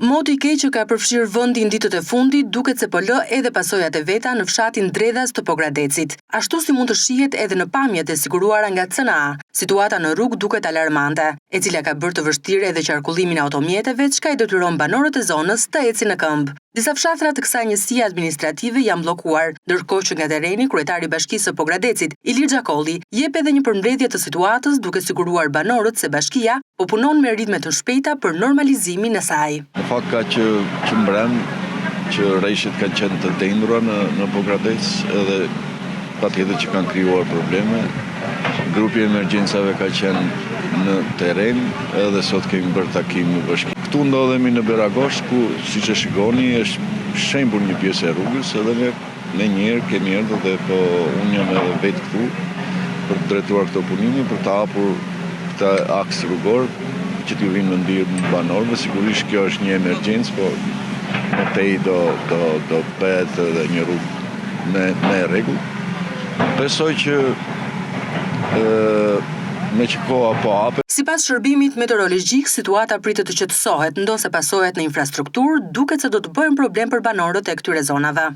Moti i keq që ka përfshirë vendin ditët e fundit duket se po lë edhe pasojat e veta në fshatin Dredhas të Pogradecit. Ashtu si mund të shihet edhe në pamjet e siguruara nga CNA, situata në rrugë duket alarmante, e cila ka bërë të vështirë edhe qarkullimin e automjeteve, çka i detyron banorët e zonës të ecin në këmbë. Disa fshatra të kësaj njësie administrative janë bllokuar, ndërkohë që nga terreni kryetari i Bashkisë së Pogradecit, Ilir Xhakolli, jep edhe një përmbledhje të situatës duke siguruar banorët se bashkia po punon me ritme të shpejta për normalizimin e saj. Në fakt ka që mbrëm që rreshtet kanë qenë të tendura në Pogradec edhe patjetër që kanë krijuar probleme. Grupi i emergjencave ka qenë në terren edhe sot kemi bërë takim në bashki. Këtu ndodhemi në Beragosh ku siç e shikoni është shembul një pjesë e rrugës edhe me njerë kemi ardhur dhe po unë jam edhe vetë këtu për të drejtuar këto punime për të hapur këtë aks rrugor që t'ju vinë në ndihmë banorëve. Sigurisht kjo është një emergjencë, po më tej do bëhet edhe një rrugë me rregull. Besoj që me që koha po hapet. Sipas shërbimit meteorologjik, situata pritet të qetësohet, ndonse pasojat në infrastrukturë duket se do të bëjnë problem për banorët e këtyre zonave.